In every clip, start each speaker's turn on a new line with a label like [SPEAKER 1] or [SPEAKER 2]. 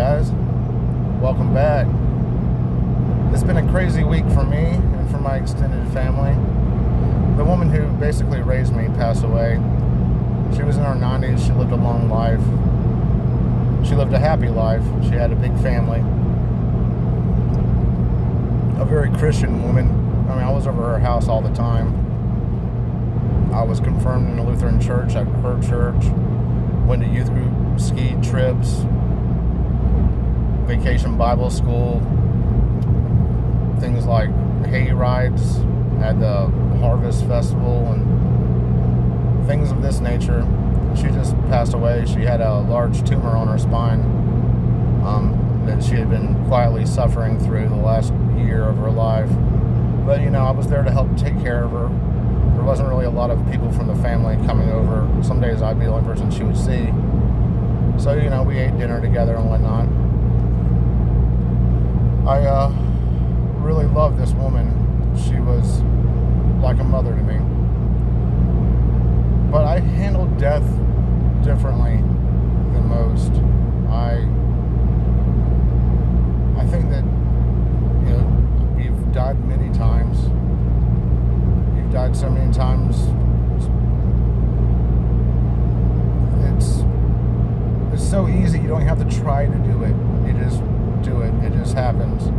[SPEAKER 1] guys, welcome back. It's been a crazy week for me and for my extended family. The woman who basically raised me passed away. She was in her 90s. She lived a long life. She lived a happy life. She had a big family. A very Christian woman. I mean, I was over her house all the time. I was confirmed in a Lutheran church at her church. Went to youth group ski trips, vacation Bible school, things like hay rides, had the harvest festival and things of this nature. She just passed away. She had a large tumor on her spine that she had been quietly suffering through the last year of her life. But, I was there to help take care of her. There wasn't really a lot of people from the family coming over. Some days I'd be the only person she would see. So, we ate dinner together and whatnot. I really loved this woman. She was like a mother to me. But I handled death differently than most. I think that, you've died many times. You've died so many times. It's so easy. You don't have to try to do it. You just do it. It just happens.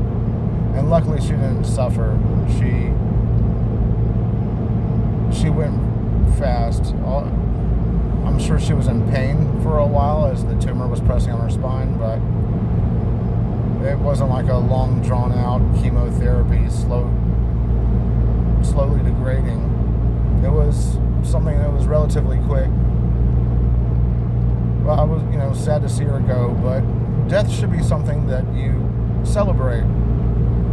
[SPEAKER 1] And luckily she didn't suffer. She went fast. I'm sure she was in pain for a while as the tumor was pressing on her spine, but it wasn't like a long drawn out chemotherapy, slowly degrading. It was something that was relatively quick. Well, I was, sad to see her go, but death should be something that you celebrate.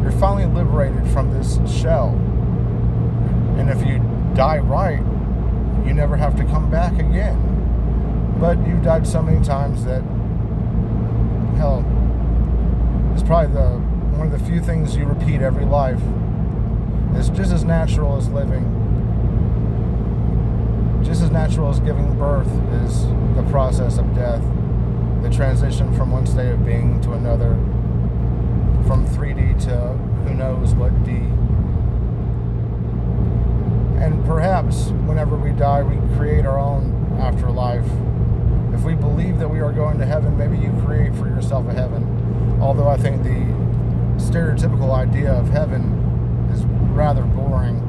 [SPEAKER 1] You're finally liberated from this shell. And if you die right, you never have to come back again. But you've died so many times that, hell, it's probably one of the few things you repeat every life. It's just as natural as living. Just as natural as giving birth is the process of death. The transition from one state of being to another. From 3D to who knows what D. And perhaps whenever we die, we create our own afterlife. If we believe that we are going to heaven, maybe you create for yourself a heaven. Although I think the stereotypical idea of heaven is rather boring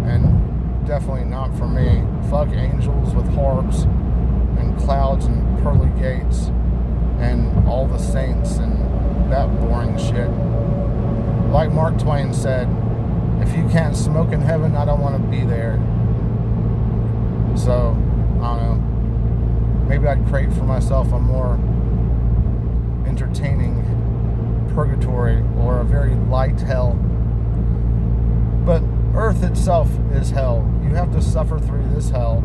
[SPEAKER 1] and definitely not for me. Fuck angels with harps and clouds and pearly gates and all the saints and that boring shit. Like Mark Twain said, if you can't smoke in heaven, I don't want to be there. So, I don't know. Maybe I'd create for myself a more entertaining purgatory or a very light hell. But earth itself is hell. You have to suffer through this hell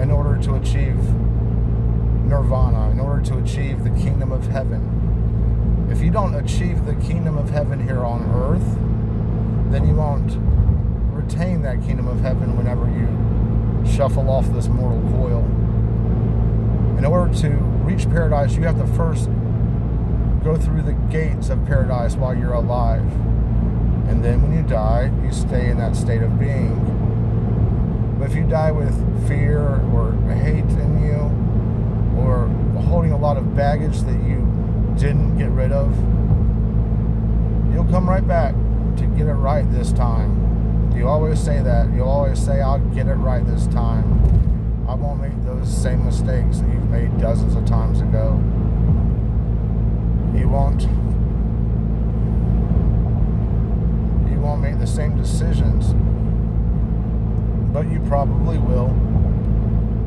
[SPEAKER 1] in order to achieve nirvana, in order to achieve the kingdom of heaven. If you don't achieve the kingdom of heaven here on earth, then you won't retain that kingdom of heaven whenever you shuffle off this mortal coil. In order to reach paradise, you have to first go through the gates of paradise while you're alive. And then when you die, you stay in that state of being. But if you die with fear or hate in you, or holding a lot of baggage that you didn't get rid of, you'll come right back to get it right this time. You always say that. You'll always say, I'll get it right this time. I won't make those same mistakes that you've made dozens of times ago. You won't make the same decisions, but you probably will.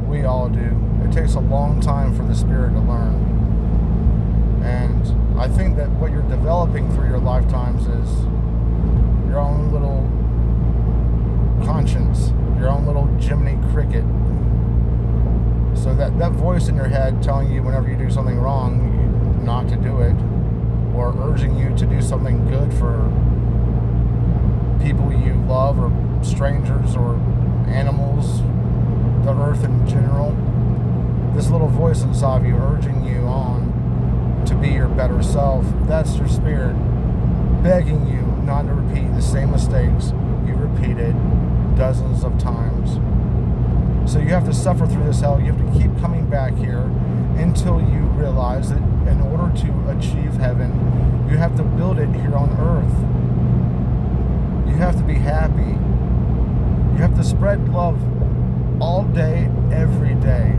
[SPEAKER 1] We all do. It takes a long time for the spirit to learn. And I think that what you're developing through your lifetimes is your own little conscience, your own little Jiminy Cricket. So that voice in your head telling you whenever you do something wrong, not to do it, or urging you to do something good for people you love, or strangers, or animals, the earth in general. This little voice inside of you urging you on to be your better self. That's your spirit begging you not to repeat the same mistakes you repeated dozens of times. So you have to suffer through this hell. You have to keep coming back here until you realize that in order to achieve heaven, you have to build it here on earth. You have to be happy. You have to spread love all day, every day.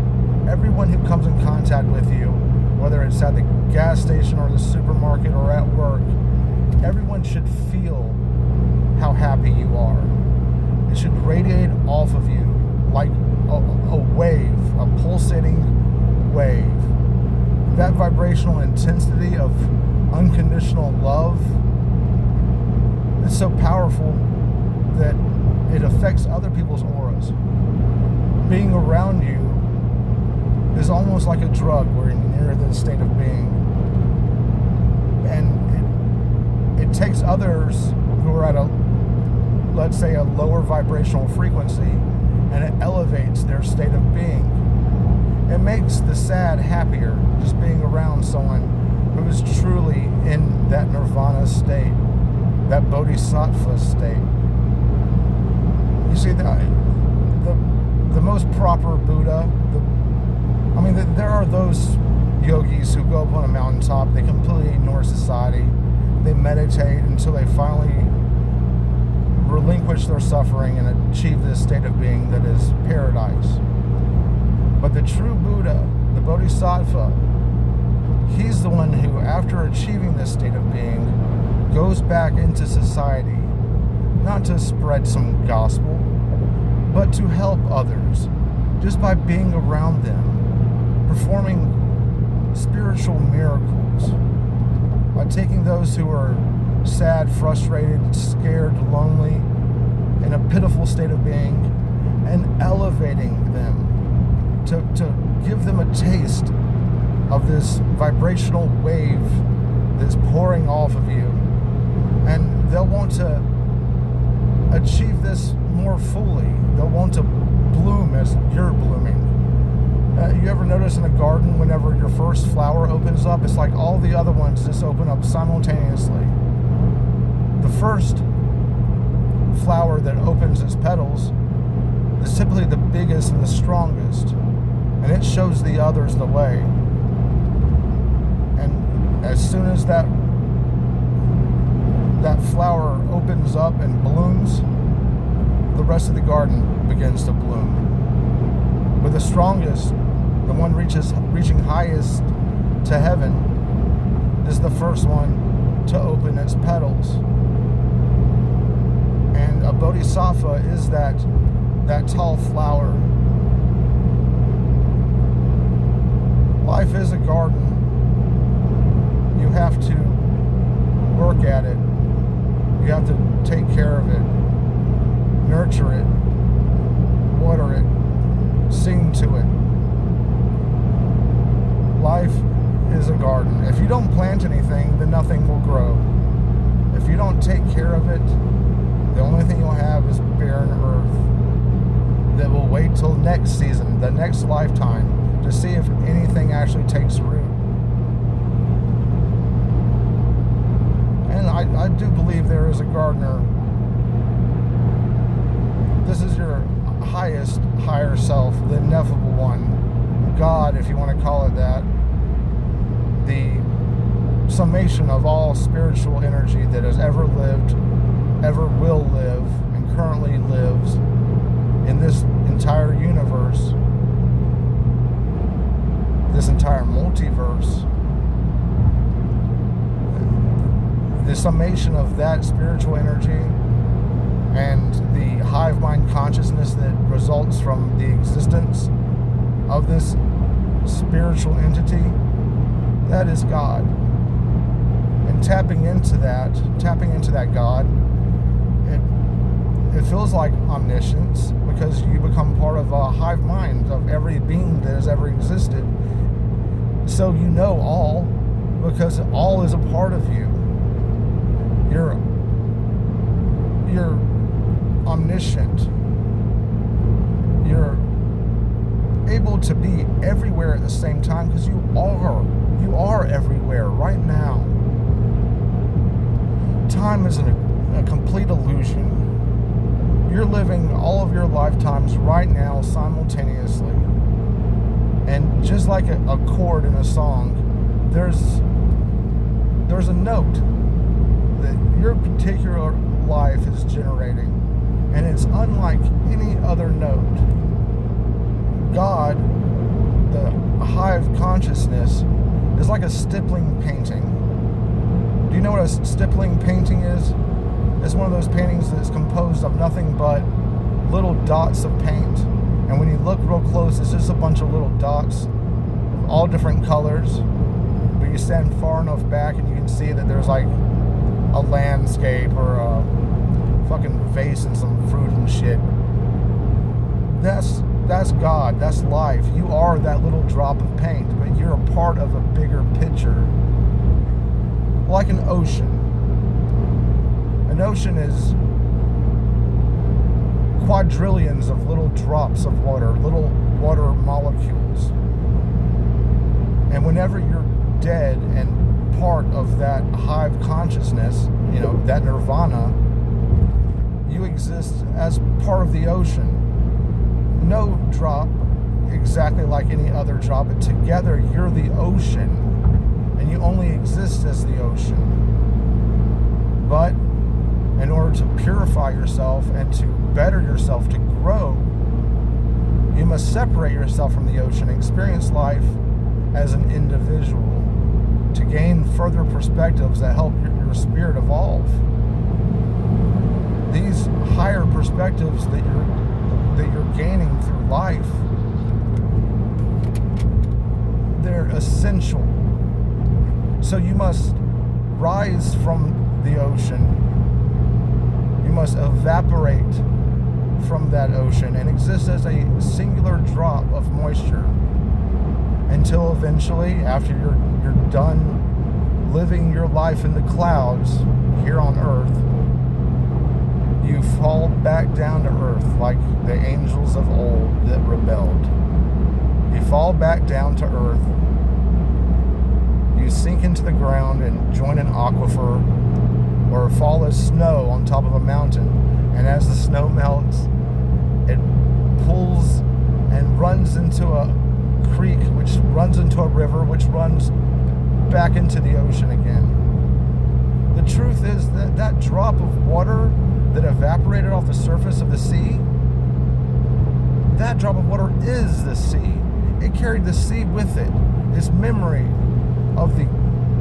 [SPEAKER 1] Everyone who comes in contact with you, whether it's at the gas station or the supermarket or at work, everyone should feel how happy you are. It should radiate off of you like a wave, a pulsating wave. That vibrational intensity of unconditional love is so powerful that it affects other people's auras. Being around you is almost like a drug where you're near this state of being. And it takes others who are at let's say a lower vibrational frequency, and it elevates their state of being. It makes the sad happier just being around someone who is truly in that nirvana state, that bodhisattva state. You see, the most proper Buddha, there are those yogis who go up on a mountaintop, they completely ignore society, they meditate until they finally relinquish their suffering and achieve this state of being that is paradise. But the true Buddha, the Bodhisattva, he's the one who, after achieving this state of being, goes back into society, not to spread some gospel, but to help others, just by being around them, performing spiritual miracles, by taking those who are sad, frustrated, scared, lonely, in a pitiful state of being, and elevating them to give them a taste of this vibrational wave that's pouring off of you. And they'll want to achieve this more fully. They'll want to bloom as you're blooming. You ever notice in a garden, whenever your first flower opens up, it's like all the other ones just open up simultaneously. The first flower that opens its petals is typically the biggest and the strongest, and it shows the others the way. And as soon as that flower opens up and blooms, the rest of the garden begins to bloom. But the strongest, the one reaching highest to heaven, is the first one to open its petals. And a bodhisattva is that tall flower. Life is a garden. You have to work at it. You have to take care of it, nurture it, water it, sing to it. Life is a garden. If you don't plant anything, then nothing will grow. If you don't take care of it, the only thing you'll have is barren earth that will wait till next season, the next lifetime, to see if anything actually takes root. And I do believe there is a gardener. This is your highest, higher self, the ineffable one, God, if you want to call it that, the summation of all spiritual energy that has ever lived, ever will live, and currently lives in this entire universe, this entire multiverse. The summation of that spiritual energy and the hive mind consciousness that results from the existence of this spiritual entity, that is God. And tapping into that God, it feels like omniscience, because you become part of a hive mind of every being that has ever existed. So you know all, because all is a part of you. You're omniscient. You're able to be everywhere at the same time, because you are everywhere right now. living all of your lifetimes right now simultaneously. And just like a chord in a song, there's a note that your particular life is generating, and it's unlike any other note. God, the hive consciousness, is like a stippling painting. Do you know what a stippling painting is? It's one of those paintings that's composed of nothing but little dots of paint. And when you look real close, it's just a bunch of little dots of all different colors. But you stand far enough back and you can see that there's like a landscape or a fucking vase and some fruit and shit. That's God. That's life. You are that little drop of paint, but you're a part of a bigger picture. Like an ocean. An ocean is quadrillions of little drops of water, little water molecules. And whenever you're dead and part of that hive consciousness, that nirvana, you exist as part of the ocean. No drop exactly like any other drop, but together you're the ocean, and you only exist as the ocean. But in order to purify yourself and to better yourself, to grow, you must separate yourself from the ocean and experience life as an individual to gain further perspectives that help your spirit evolve. These higher perspectives that you're gaining through life, they're essential. So you must rise from the ocean. You must evaporate from that ocean and exist as a singular drop of moisture until eventually, after you're done living your life in the clouds here on earth, you fall back down to earth like the angels of old that rebelled. You fall back down to earth. You sink into the ground and join an aquifer, or fall as snow on top of a mountain. And as the snow melts, it pulls and runs into a creek, which runs into a river, which runs back into the ocean again. The truth is that that drop of water that evaporated off the surface of the sea, that drop of water is the sea. It carried the sea with it. Its memory of the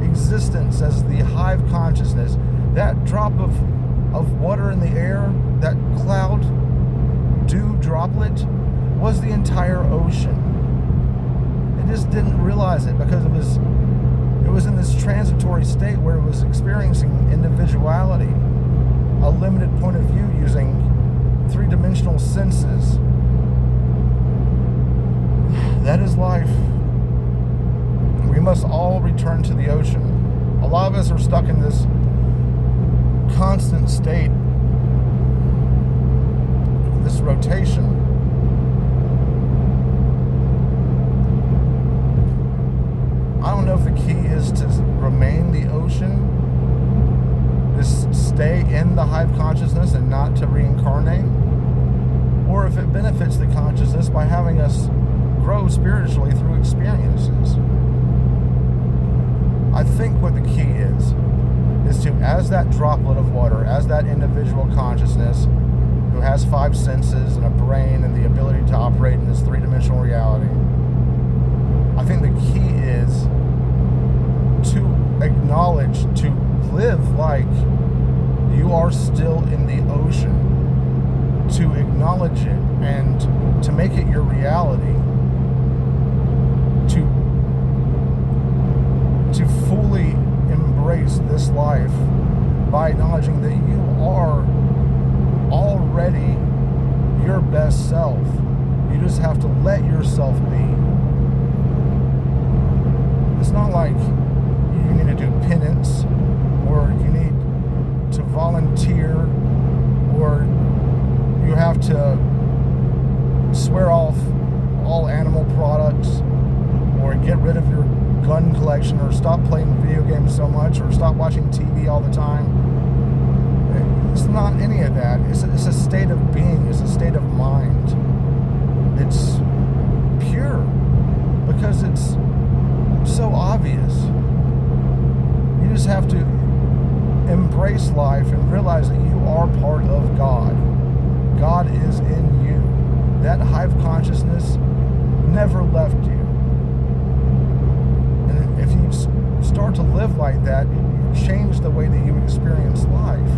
[SPEAKER 1] existence as the hive consciousness. That drop of water in the air, that cloud, dew droplet, was the entire ocean. It just didn't realize it because it was in this transitory state where it was experiencing individuality, a limited point of view using three-dimensional senses. That is life. We must all return to the ocean. A lot of us are stuck in this constant state, this rotation. I don't know if the key is to remain the ocean, just stay in the hive consciousness and not to reincarnate, or if it benefits the consciousness by having us grow spiritually through experiences. I think what the key is to, as that droplet of water, as that individual consciousness who has five senses and a brain and the ability to operate in this three-dimensional reality, I think the key is to acknowledge, to live like you are still in the ocean, to acknowledge it and to make it your reality, to fully embrace this life by acknowledging that you are already your best self. You just have to let yourself be. It's not like you need to do penance, or you need to volunteer, or you have to swear off all animal products, or get rid of your gun collection, or stop playing video games so much, or stop watching TV all the time. It's not any of that. It's a state of being. It's a state of mind. It's pure because it's so obvious. You just have to embrace life and realize that you are part of God. God is in you. That hive consciousness never left you. And if you start to live like that, you change the way that you experience life.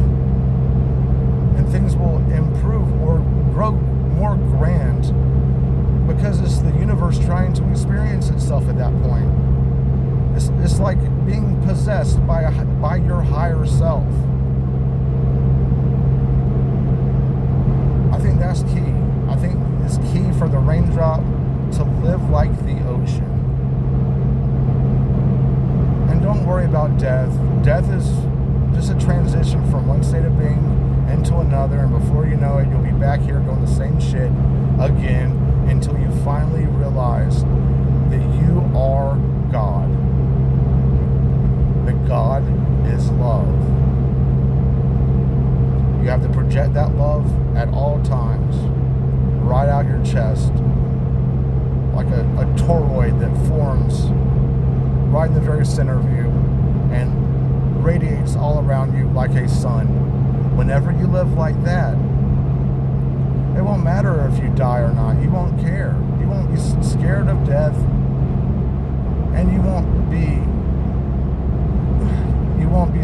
[SPEAKER 1] And things will improve or grow more grand because it's the universe trying to experience itself at that point. It's like being possessed by your higher self. I think that's key. I think it's key for the raindrop to live like the ocean. And don't worry about death. Death is just a transition from one state of being into another, and before you know it, you'll be back here doing the same shit again until you finally realize that you are God. That God is love. You have to project that love at all times, right out your chest, like a toroid that forms right in the very center of you and radiates all around you like a sun. Whenever you live like that, it won't matter if you die or not. You won't care. You won't be scared of death, and you won't be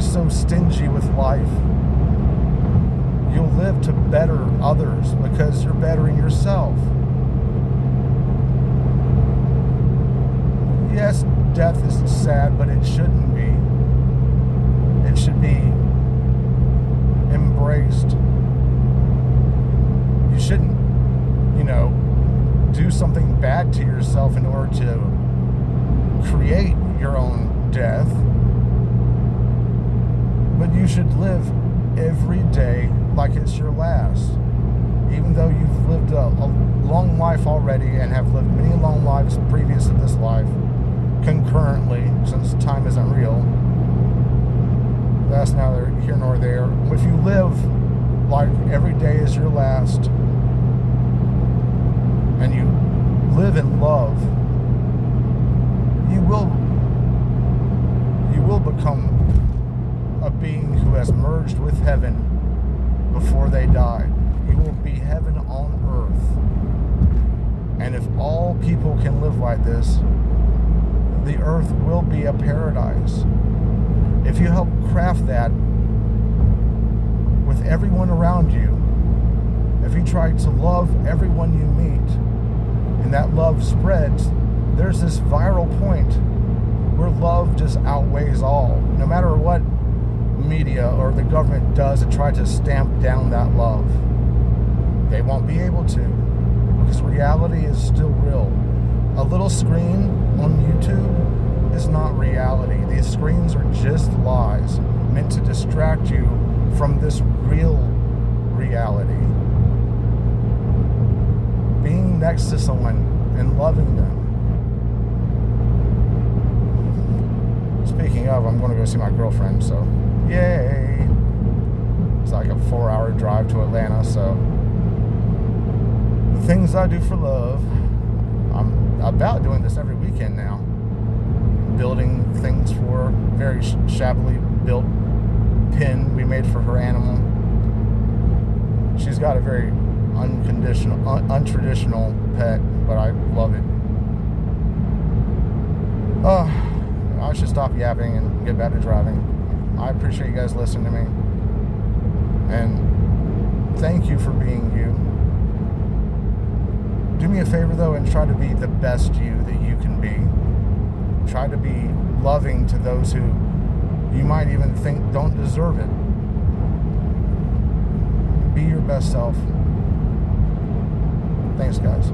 [SPEAKER 1] so stingy with life. You'll live to better others because you're bettering yourself. Yes, death is sad, but it shouldn't be. It should be embraced. You shouldn't, do something bad to yourself in order to create your own death. But you should live every day like it's your last. Even though you've lived a long life already and have lived many long lives previous to this life, concurrently, since time isn't real. That's neither here nor there. If you live like every day is your last, and you live in love, you will become a being who has merged with heaven before they die. You will be heaven on earth. And if all people can live like this, the earth will be a paradise. If you help craft that with everyone around you, if you try to love everyone you meet, and that love spreads, there's this viral point where love just outweighs all. No matter what media or the government does to try to stamp down that love, they won't be able to, because reality is still real. A little screen on YouTube is not reality. These screens are just lies meant to distract you from this real reality. Being next to someone and loving them. Speaking of, I'm going to go see my girlfriend, so yay! It's like a 4-hour drive to Atlanta, so the things I do for love. I'm about doing this every weekend now. Building things for a very shabbily built pen we made for her animal. She's got a very untraditional pet, but I love it. I should stop yapping and get back to driving. I appreciate you guys listening to me. And thank you for being you. Do me a favor, though, and try to be the best you that you can be. Try to be loving to those who you might even think don't deserve it. Be your best self. Thanks, guys.